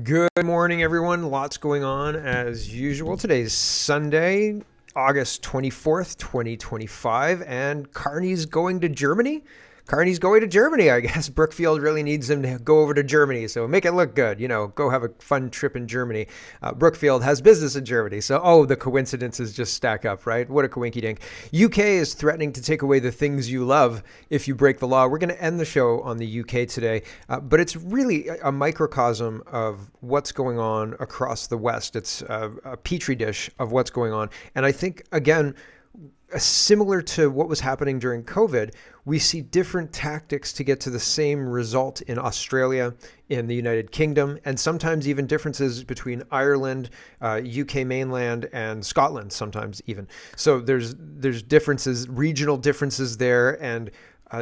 Good morning, everyone. Lots going on as usual. Today's Sunday, August 24th, 2025, and Carney's going to Germany. Carney's going to Germany, I guess. Brookfield really needs him to go over to Germany, so make it look good. Go have a fun trip in Germany. Brookfield has business in Germany, so the coincidences just stack up, right? What a coinky dink. UK is threatening to take away the things you love if you break the law. We're going to end the show on the UK today, but it's really a microcosm of what's going on across the West. It's a petri dish of what's going on, and I think again, similar to what was happening during COVID, we see different tactics to get to the same result in Australia, in the United Kingdom, and sometimes even differences between Ireland, UK mainland, and Scotland, sometimes even. So there's differences, regional differences there, and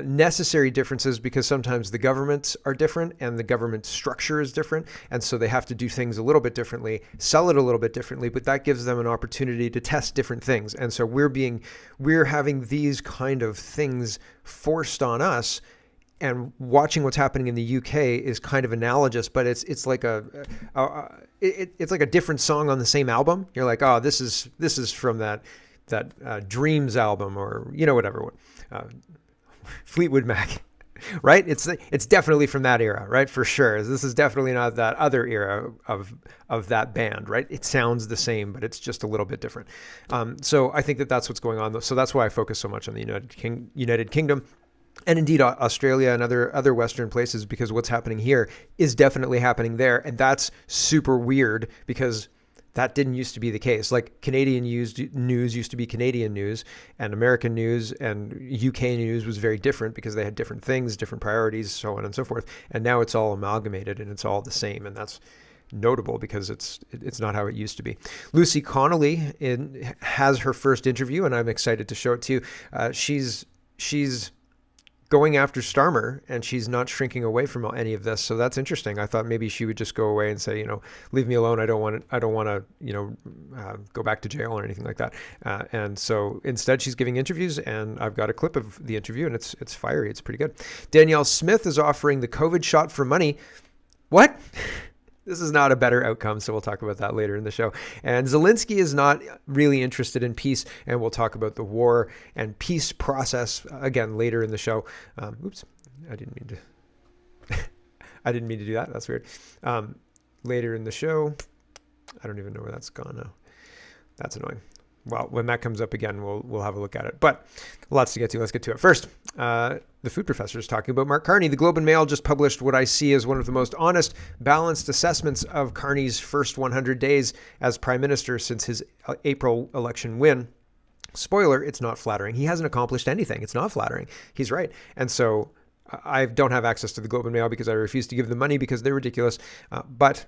necessary differences because sometimes the governments are different and the government structure is different. And so they have to do things a little bit differently, sell it a little bit differently, but that gives them an opportunity to test different things. And so we're having these kind of things forced on us, and watching what's happening in the UK is kind of analogous, but it's like it's like a different song on the same album. You're like, oh, this is from that Dreams album, or whatever. Fleetwood Mac, right? It's definitely from that era, right? For sure. This is definitely not that other era of that band, right? It sounds the same, but it's just a little bit different. So I think that's what's going on. So that's why I focus so much on the United Kingdom. And indeed, Australia and other Western places, because what's happening here is definitely happening there. And that's super weird because that didn't used to be the case. Like Canadian news used to be Canadian news, and American news and UK news was very different because they had different things, different priorities, so on and so forth. And now it's all amalgamated and it's all the same. And that's notable because it's not how it used to be. Lucy Connolly has her first interview, and I'm excited to show it to you. She's going after Starmer, and she's not shrinking away from any of this. So that's interesting. I thought maybe she would just go away and say, leave me alone. I don't want to, go back to jail or anything like that. And so instead she's giving interviews, and I've got a clip of the interview, and it's fiery. It's pretty good. Danielle Smith is offering the COVID shot for money. What? This is not a better outcome, so we'll talk about that later in the show. And Zelensky is not really interested in peace, and we'll talk about the war and peace process again later in the show. Oops, I didn't mean to. I didn't mean to do that. That's weird. Later in the show, I don't even know where that's gone now. That's annoying. Well, when that comes up again, we'll have a look at it. But lots to get to. Let's get to it. First, the food professor is talking about Mark Carney. The Globe and Mail just published what I see as one of the most honest, balanced assessments of Carney's first 100 days as prime minister since his April election win. Spoiler, it's not flattering. He hasn't accomplished anything. It's not flattering. He's right. And so I don't have access to the Globe and Mail because I refuse to give them money because they're ridiculous. But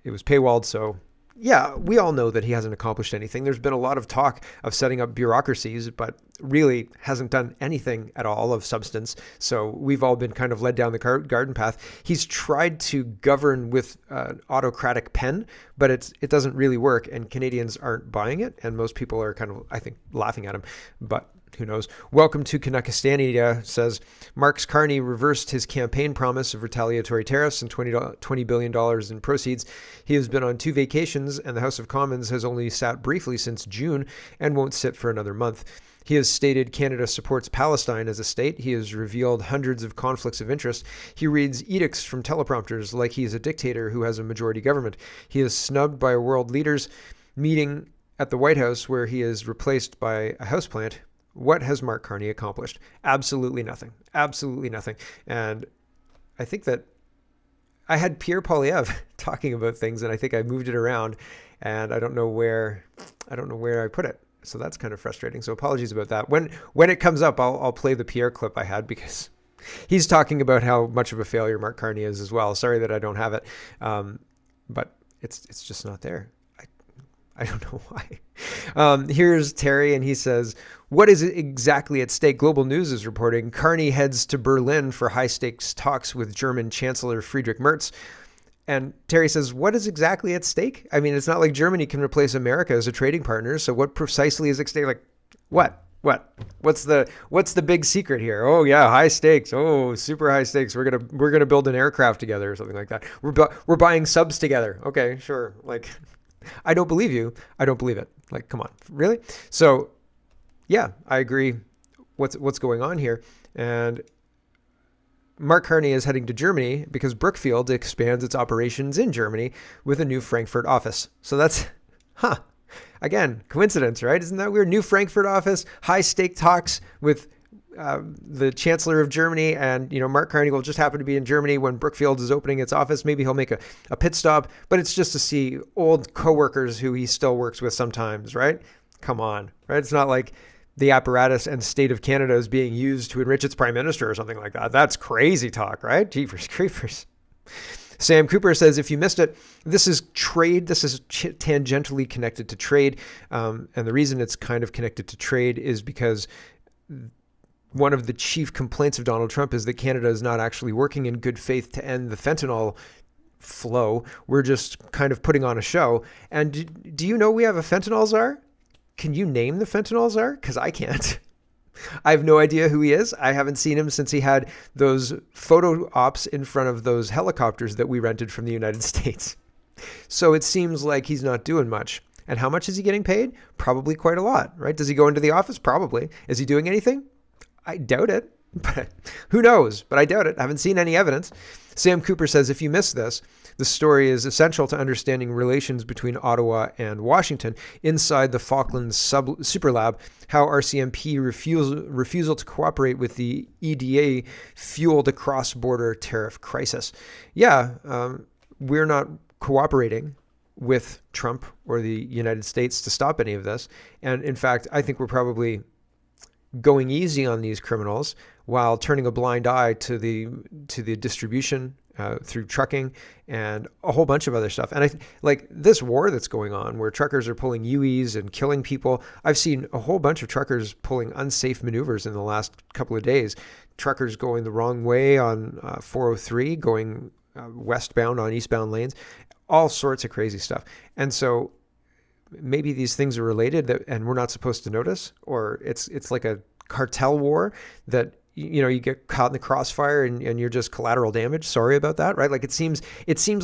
it was paywalled, so yeah, we all know that he hasn't accomplished anything. There's been a lot of talk of setting up bureaucracies, but really hasn't done anything at all of substance. So we've all been kind of led down the garden path. He's tried to govern with an autocratic pen, but it doesn't really work, and Canadians aren't buying it, and most people are kind of, I think, laughing at him. But who knows? Welcome to Kanakistania says, Mark Carney reversed his campaign promise of retaliatory tariffs and $20 billion in proceeds. He has been on 2 vacations, and the House of Commons has only sat briefly since June and won't sit for another month. He has stated Canada supports Palestine as a state. He has revealed hundreds of conflicts of interest. He reads edicts from teleprompters like he is a dictator who has a majority government. He is snubbed by world leaders meeting at the White House, where he is replaced by a houseplant. What has Mark Carney accomplished? Absolutely nothing. Absolutely nothing. And I think that I had Pierre Poilievre talking about things, and I think I moved it around, and I don't know where I put it. So that's kind of frustrating. So apologies about that. When it comes up, I'll play the Pierre clip I had, because he's talking about how much of a failure Mark Carney is as well. Sorry that I don't have it, but it's just not there. I don't know why. Here's Terry, and he says, what is exactly at stake? Global News is reporting Carney heads to Berlin for high-stakes talks with German Chancellor Friedrich Merz. And Terry says, what is exactly at stake? I mean, it's not like Germany can replace America as a trading partner. So what precisely is at stake? Like, what? What? What's the big secret here? Oh yeah, high stakes. Oh, super high stakes. We're gonna build an aircraft together or something like that. We're buying subs together. Okay, sure. Like, I don't believe you. I don't believe it. Like, come on, really? So, yeah, I agree. What's going on here? And Mark Carney is heading to Germany because Brookfield expands its operations in Germany with a new Frankfurt office. So that's, huh. Again, coincidence, right? Isn't that weird? New Frankfurt office, high stake talks with the Chancellor of Germany, and Mark Carney will just happen to be in Germany when Brookfield is opening its office. Maybe he'll make a pit stop, but it's just to see old coworkers who he still works with sometimes, right? Come on, right? It's not like the apparatus and state of Canada is being used to enrich its prime minister or something like that. That's crazy talk, right? Jeepers creepers. Sam Cooper says, if you missed it, this is trade. This is tangentially connected to trade. And the reason it's kind of connected to trade is because one of the chief complaints of Donald Trump is that Canada is not actually working in good faith to end the fentanyl flow. We're just kind of putting on a show. And do you know we have a fentanyl czar? Can you name the fentanyl czar? Because I can't. I have no idea who he is. I haven't seen him since he had those photo ops in front of those helicopters that we rented from the United States. So it seems like he's not doing much. And how much is he getting paid? Probably quite a lot, right? Does he go into the office? Probably. Is he doing anything? I doubt it. But who knows? But I doubt it. I haven't seen any evidence. Sam Cooper says, if you missed this, the story is essential to understanding relations between Ottawa and Washington inside the Falklands Super Lab, how RCMP refusal to cooperate with the EDA fueled a cross-border tariff crisis. Yeah, we're not cooperating with Trump or the United States to stop any of this. And in fact, I think we're probably going easy on these criminals while turning a blind eye to the distribution through trucking and a whole bunch of other stuff. And like this war that's going on where truckers are pulling UEs and killing people. I've seen a whole bunch of truckers pulling unsafe maneuvers in the last couple of days. Truckers going the wrong way on 403, going westbound on eastbound lanes, all sorts of crazy stuff. And so maybe these things are related and we're not supposed to notice, or it's like a cartel war that you get caught in the crossfire and you're just collateral damage. Sorry about that, right? Like it seems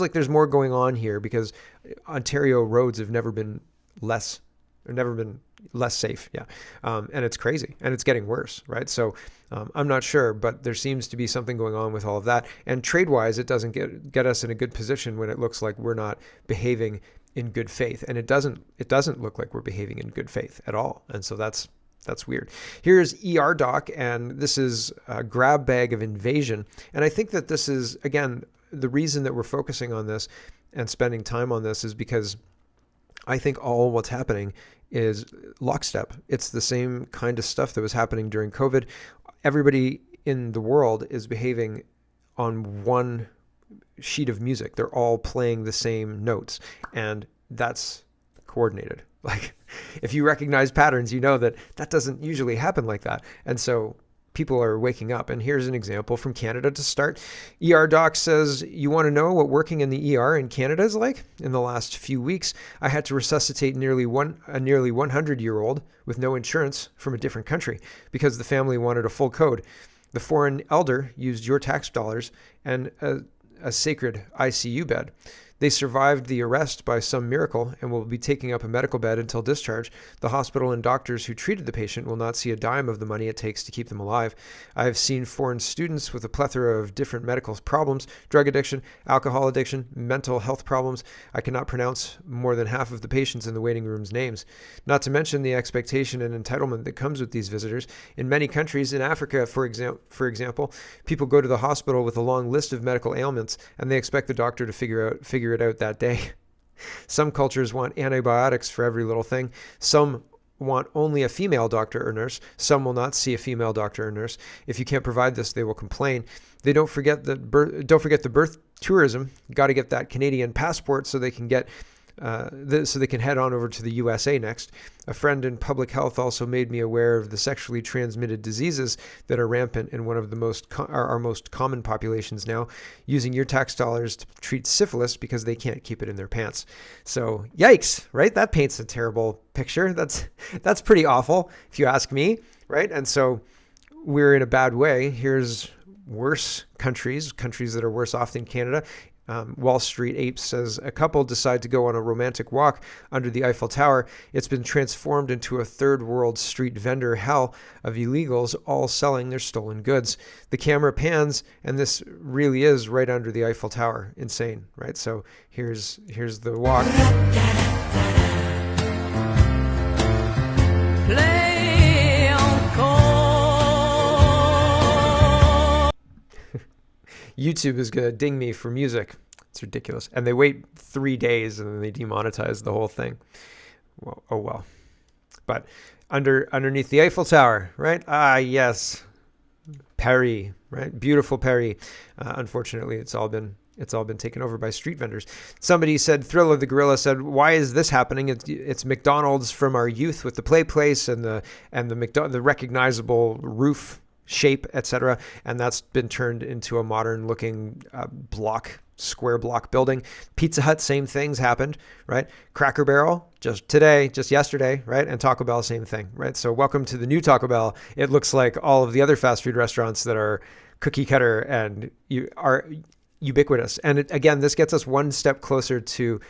like there's more going on here because Ontario roads have never been less safe. Yeah. And it's crazy and it's getting worse, right? So I'm not sure, but there seems to be something going on with all of that. And trade-wise, it doesn't get us in a good position when it looks like we're not behaving in good faith. And it doesn't look like we're behaving in good faith at all. And so that's weird. Here's ER Doc, and this is a grab bag of invasion. And I think that this is, again, the reason that we're focusing on this and spending time on this is because I think all what's happening is lockstep. It's the same kind of stuff that was happening during COVID. Everybody in the world is behaving on one sheet of music. They're all playing the same notes, and that's coordinated. Like, if you recognize patterns, you know that doesn't usually happen like that. And so people are waking up. And here's an example from Canada to start. ER Doc says, you want to know what working in the ER in Canada is like? In the last few weeks, I had to resuscitate a nearly 100-year-old with no insurance from a different country because the family wanted a full code. The foreign elder used your tax dollars and a sacred ICU bed. They survived the arrest by some miracle and will be taking up a medical bed until discharge. The hospital and doctors who treated the patient will not see a dime of the money it takes to keep them alive. I have seen foreign students with a plethora of different medical problems, drug addiction, alcohol addiction, mental health problems. I cannot pronounce more than half of the patients in the waiting room's names. Not to mention the expectation and entitlement that comes with these visitors. In many countries, in Africa, for example, people go to the hospital with a long list of medical ailments and they expect the doctor to figure it out that day. Some cultures want antibiotics for every little thing. Some want only a female doctor or nurse. Some will not see a female doctor or nurse. If you can't provide this, they will complain. They don't forget the birth tourism. Got to get that Canadian passport so they can get so they can head on over to the USA next. A friend in public health also made me aware of the sexually transmitted diseases that are rampant in one of the our most common populations now, using your tax dollars to treat syphilis because they can't keep it in their pants. So yikes, right? That paints a terrible picture. That's pretty awful if you ask me, right? And so we're in a bad way. Here's worse countries that are worse off than Canada. Wall Street Apes says a couple decide to go on a romantic walk under the Eiffel Tower. It's been transformed into a third world street vendor hell of illegals all selling their stolen goods. The camera pans, and this really is right under the Eiffel Tower. Insane, right? So here's the walk. YouTube is going to ding me for music. It's ridiculous. And they wait 3 days and then they demonetize the whole thing. Well, oh well. But underneath the Eiffel Tower, right? Ah, yes. Paris, right? Beautiful Paris. Unfortunately, it's all been taken over by street vendors. Somebody said, Thrill of the Gorilla said, why is this happening? It's McDonald's from our youth with the play place and the recognizable roof shape, etc., and that's been turned into a modern looking square block building. Pizza Hut, same things happened, right? Cracker Barrel, just yesterday, right? And Taco Bell, same thing, right? So welcome to the new Taco Bell. It looks like all of the other fast food restaurants that are cookie cutter and you are ubiquitous. And again, this gets us one step closer to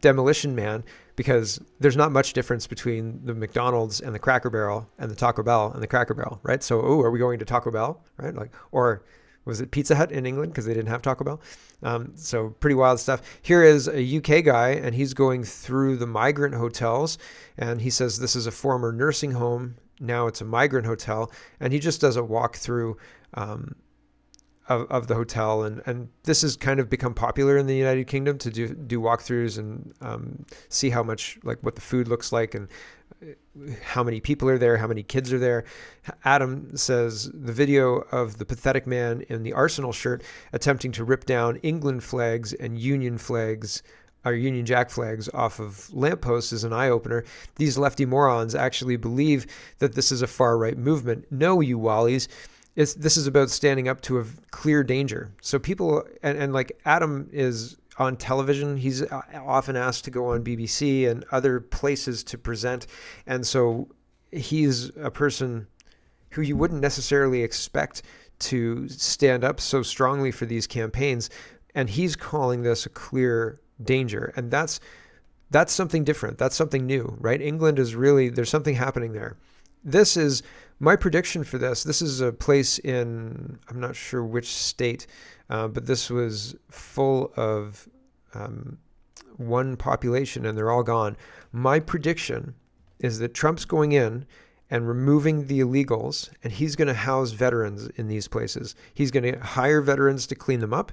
Demolition Man, because there's not much difference between the McDonald's and the Cracker Barrel and the Taco Bell and the Cracker Barrel, right? So, are we going to Taco Bell, right? Or was it Pizza Hut in England because they didn't have Taco Bell? So pretty wild stuff. Here is a UK guy, and he's going through the migrant hotels, and he says this is a former nursing home. Now it's a migrant hotel, and he just does a walkthrough of the hotel, and this has kind of become popular in the United Kingdom to do walkthroughs and see how much, like, what the food looks like and how many people are there, how many kids are there. Adam says the video of the pathetic man in the Arsenal shirt attempting to rip down England flags and Union Jack flags off of lampposts is an eye-opener. These lefty morons actually believe that this is a far-right movement. No, you wallies. This is about standing up to a clear danger. So people, and like Adam is on television, he's often asked to go on BBC and other places to present. And so he's a person who you wouldn't necessarily expect to stand up so strongly for these campaigns. And he's calling this a clear danger. And that's something different. That's something new, right? England is really, there's something happening there. This is my prediction for this. This is a place in, I'm not sure which state, but this was full of one population and they're all gone. My prediction is that Trump's going in and removing the illegals, and he's going to house veterans in these places. He's going to hire veterans to clean them up,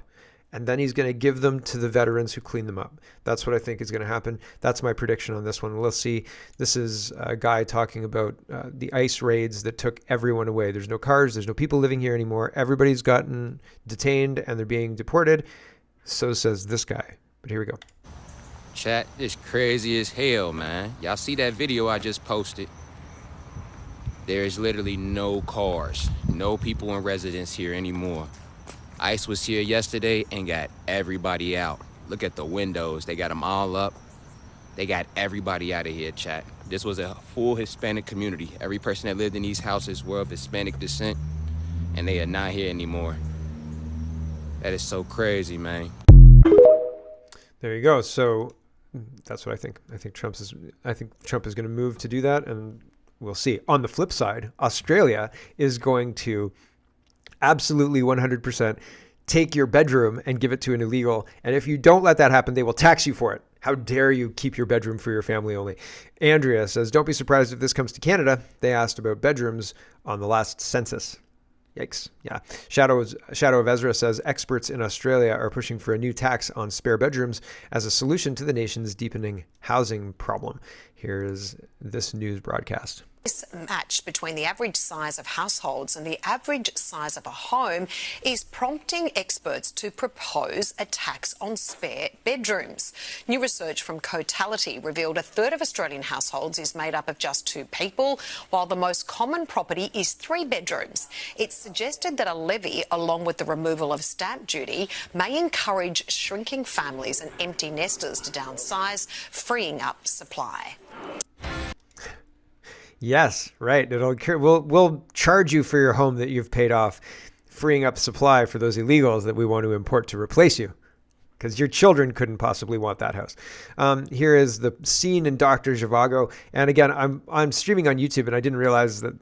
and then he's going to give them to the veterans who clean them up. That's what I think is going to happen. That's my prediction on this one. We'll see. This is a guy talking about the ICE raids that took everyone away. There's no cars. There's no people living here anymore. Everybody's gotten detained and they're being deported. So says this guy. But here we go. Chat is crazy as hell, man. Y'all see that video I just posted? There is literally no cars, no people in residence here anymore. ICE was here yesterday and got everybody out. Look at the windows. They got them all up. They got everybody out of here, chat. This was a full Hispanic community. Every person that lived in these houses were of Hispanic descent, and they are not here anymore. That is so crazy, man. There you go. So that's what I think. I think Trump is going to move to do that, and we'll see. On the flip side, Australia is going to absolutely 100% take your bedroom and give it to an illegal. And if you don't let that happen, they will tax you for it. How dare you keep your bedroom for your family only? Andrea says, don't be surprised if this comes to Canada. They asked about bedrooms on the last census. Yikes. Yeah. Shadow of Ezra says, experts in Australia are pushing for a new tax on spare bedrooms as a solution to the nation's deepening housing problem. Here is this news broadcast. This match between the average size of households and the average size of a home is prompting experts to propose a tax on spare bedrooms. New research from Cotality revealed a third of Australian households is made up of just 2 people, while the most common property is 3 bedrooms. It's suggested that a levy, along with the removal of stamp duty, may encourage shrinking families and empty nesters to downsize, freeing up supply. Yes, right. We'll charge you for your home that you've paid off, freeing up supply for those illegals that we want to import to replace you, because your children couldn't possibly want that house. Here is the scene in Dr. Zhivago. And again, I'm streaming on YouTube, and I didn't realize that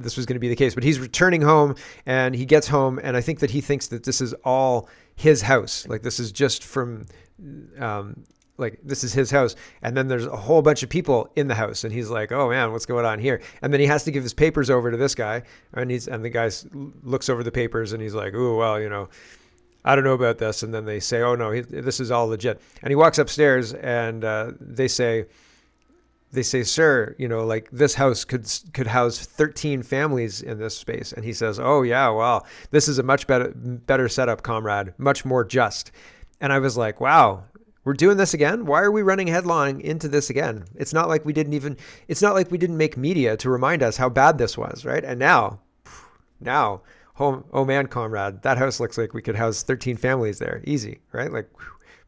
this was going to be the case. But he's returning home, and he gets home, and I think that he thinks that this is all his house. Like, this is just from... this is his house. And then there's a whole bunch of people in the house. And he's like, oh man, what's going on here? And then he has to give his papers over to this guy. And the guy looks over the papers and he's like, oh, well, I don't know about this. And then they say, oh no, this is all legit. And he walks upstairs and they say, sir, this house could house 13 families in this space. And he says, oh yeah, well, this is a much better setup, comrade, much more just. And I was like, wow, we're doing this again. Why are we running headlong into this again? It's not like we didn't make media to remind us how bad this was, right? And now, oh man, comrade, that house looks like we could house 13 families there. Easy, right? Like,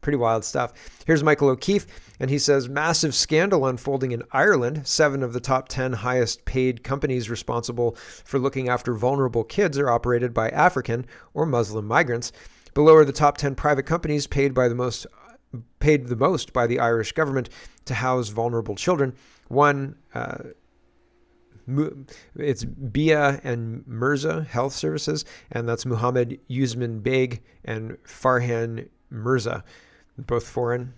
pretty wild stuff. Here's Michael O'Keefe, and he says, massive scandal unfolding in Ireland. 7 of the top 10 highest paid companies responsible for looking after vulnerable kids are operated by African or Muslim migrants. Below are the top 10 private companies paid the most by the Irish government to house vulnerable children. One, it's Bia and Mirza Health Services, and that's Muhammad Usman Beg and Farhan Mirza, both foreign.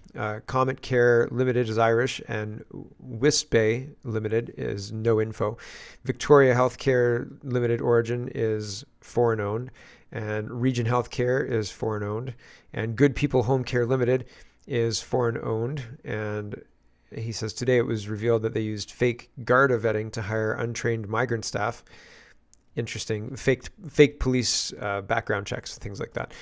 Comet Care Limited is Irish, and Wisbey Limited is no info. Victoria Healthcare Limited origin is foreign owned, and Region Healthcare is foreign owned, and Good People Home Care Limited is foreign owned. And he says today it was revealed that they used fake Garda vetting to hire untrained migrant staff. Interesting. Fake police background checks, things like that.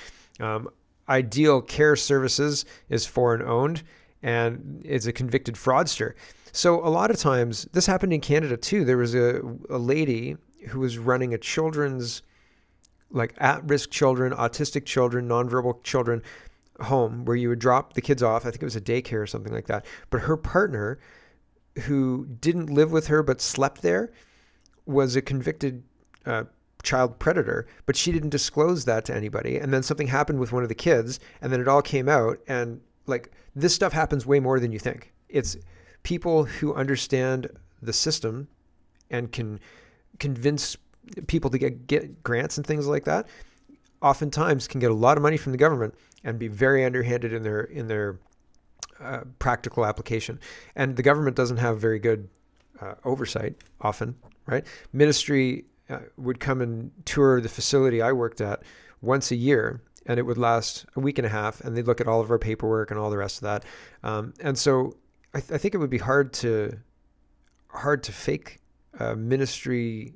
Ideal Care Services is foreign owned and is a convicted fraudster. So a lot of times, this happened in Canada too. There was a lady who was running a children's, like at-risk children, autistic children, nonverbal children home where you would drop the kids off. I think it was a daycare or something like that. But her partner, who didn't live with her but slept there, was a convicted child predator, but she didn't disclose that to anybody. And then something happened with one of the kids, and then it all came out. And like, this stuff happens way more than you think. It's people who understand the system and can convince people to get grants and things like that, oftentimes can get a lot of money from the government and be very underhanded in their practical application. And the government doesn't have very good oversight often, right? Ministry would come and tour the facility I worked at once a year, and it would last a week and a half, and they'd look at all of our paperwork and all the rest of that. And so I think it would be hard to fake ministry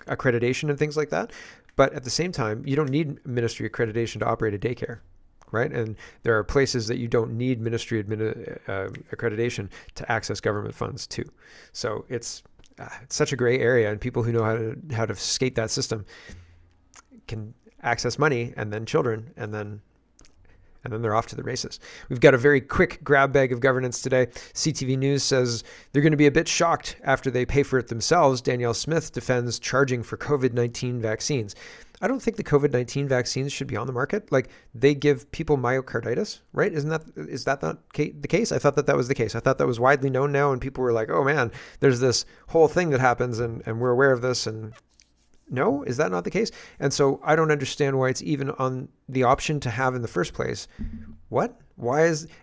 accreditation and things like that. But at the same time, you don't need ministry accreditation to operate a daycare, right? And there are places that you don't need ministry accreditation to access government funds too. So it's such a gray area, and people who know how to skate that system can access money and then children, and then they're off to the races. We've got a very quick grab bag of governance today. CTV News says they're going to be a bit shocked after they pay for it themselves. Danielle Smith defends charging for COVID-19 vaccines. I don't think the COVID-19 vaccines should be on the market. Like, they give people myocarditis, right? Is that not the case? I thought that was the case. I thought that was widely known now, and people were like, oh man, there's this whole thing that happens, and we're aware of this. And no, is that not the case? And so I don't understand why it's even on the option to have in the first place. What?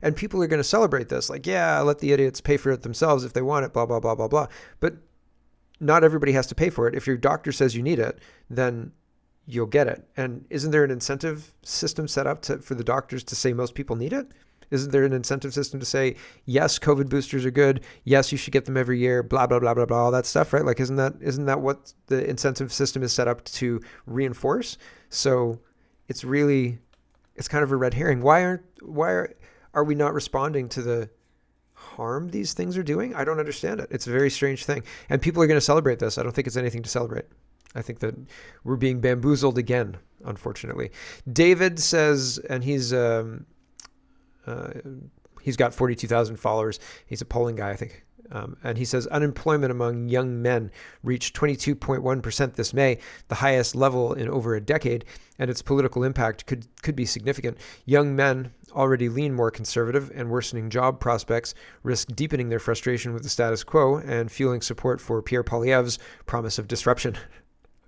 And people are going to celebrate this. Like, yeah, let the idiots pay for it themselves if they want it, blah, blah, blah, blah, blah. But not everybody has to pay for it. If your doctor says you need it, then you'll get it. And isn't there an incentive system set up for the doctors to say most people need it? Isn't there an incentive system to say, yes, COVID boosters are good. Yes, you should get them every year, blah, blah, blah, blah, blah, all that stuff, right? Like, isn't that what the incentive system is set up to reinforce? So it's kind of a red herring. Why are we not responding to the harm these things are doing? I don't understand it. It's a very strange thing. And people are going to celebrate this. I don't think it's anything to celebrate. I think that we're being bamboozled again, unfortunately. David says, and he's got 42,000 followers. He's a polling guy, I think. And he says unemployment among young men reached 22.1% this May, the highest level in over a decade, and its political impact could be significant. Young men already lean more conservative, and worsening job prospects risk deepening their frustration with the status quo and fueling support for Pierre Poilievre's promise of disruption.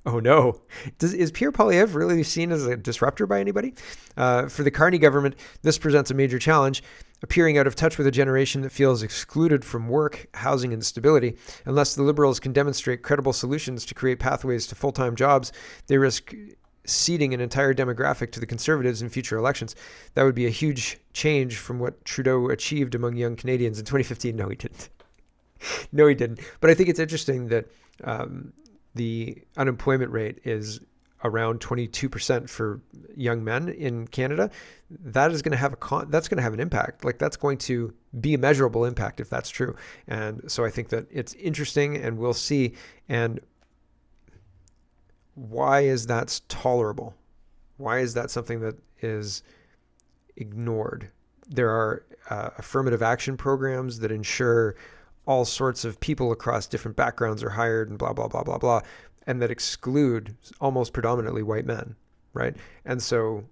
Oh no. Is Pierre Poilievre really seen as a disruptor by anybody? For the Carney government, this presents a major challenge, appearing out of touch with a generation that feels excluded from work, housing, and stability. Unless the Liberals can demonstrate credible solutions to create pathways to full-time jobs, they risk ceding an entire demographic to the Conservatives in future elections. That would be a huge change from what Trudeau achieved among young Canadians in 2015. No, he didn't. No, he didn't. But I think it's interesting that the unemployment rate is around 22% for young men in Canada. That is going to have that's going to have an impact. Like, that's going to be a measurable impact if that's true. And so I think that it's interesting, and we'll see. And why is that tolerable? Why is that something that is ignored? There are affirmative action programs that ensure all sorts of people across different backgrounds are hired and blah, blah, blah, blah, blah, and that exclude almost predominantly white men, right? And so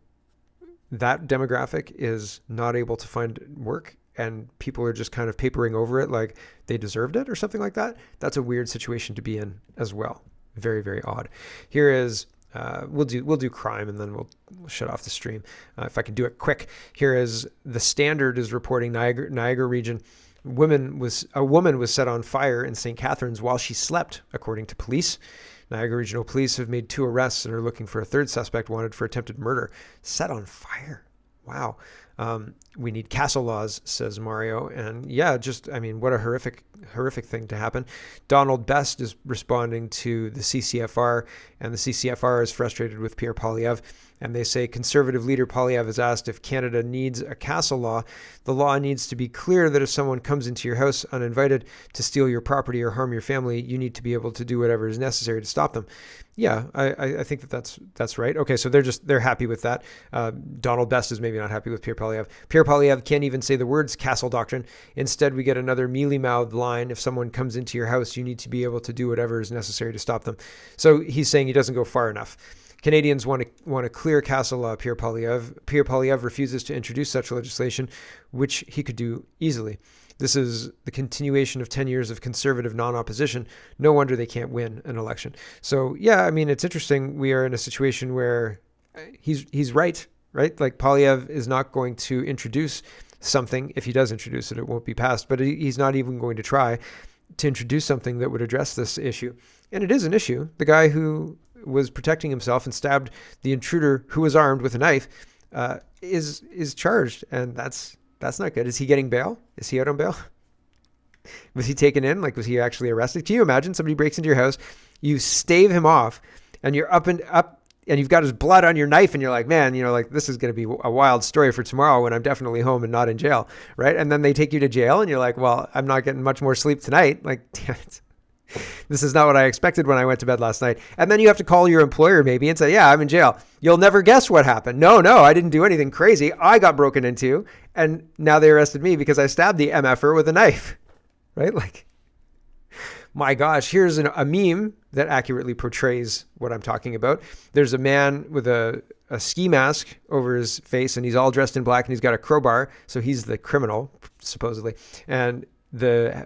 that demographic is not able to find work, and people are just kind of papering over it like they deserved it or something like that. That's a weird situation to be in as well. Very, very odd. Here is, we'll do crime, and then we'll shut off the stream. If I can do it quick. Here is The Standard is reporting Niagara region. A woman was set on fire in St. Catharines while she slept, according to police. Niagara Regional Police have made 2 arrests and are looking for a 3rd suspect wanted for attempted murder. Set on fire. Wow. We need castle laws, says Mario. And yeah, what a horrific thing to happen. Donald Best is responding to the CCFR, and the CCFR is frustrated with Pierre Poilievre. And they say Conservative leader Poilievre has asked if Canada needs a castle law. The law needs to be clear that if someone comes into your house uninvited to steal your property or harm your family, you need to be able to do whatever is necessary to stop them. Yeah, I think that's right. Okay, so they're happy with that. Donald Best is maybe not happy with Pierre Poilievre. Pierre Poilievre can't even say the words castle doctrine. Instead, we get another mealy-mouthed line. If someone comes into your house, you need to be able to do whatever is necessary to stop them. So he's saying he doesn't go far enough. Canadians want a clear castle law, Pierre Poilievre. Pierre Poilievre refuses to introduce such legislation, which he could do easily. This is the continuation of 10 years of conservative non-opposition. No wonder they can't win an election. So yeah, it's interesting. We are in a situation where he's right? Like, Poilievre is not going to introduce something. If he does introduce it, it won't be passed. But he's not even going to try to introduce something that would address this issue. And it is an issue. The guy who was protecting himself and stabbed the intruder who was armed with a knife is charged, and that's not good. Is he getting bail? Is he out on bail? Was he taken in? Like, was he actually arrested? Can you imagine somebody breaks into your house, you stave him off, and you're up, and you've got his blood on your knife, and you're like, man, this is going to be a wild story for tomorrow when I'm definitely home and not in jail, right? And then they take you to jail, and you're like, well, I'm not getting much more sleep tonight. Like, damn it. This is not what I expected when I went to bed last night. And then you have to call your employer maybe and say, yeah, I'm in jail. You'll never guess what happened. No, I didn't do anything crazy. I got broken into, and now they arrested me because I stabbed the MFer with a knife, right? Like, my gosh, here's a meme that accurately portrays what I'm talking about. There's a man with a ski mask over his face, and he's all dressed in black, and he's got a crowbar. So he's the criminal, supposedly. And the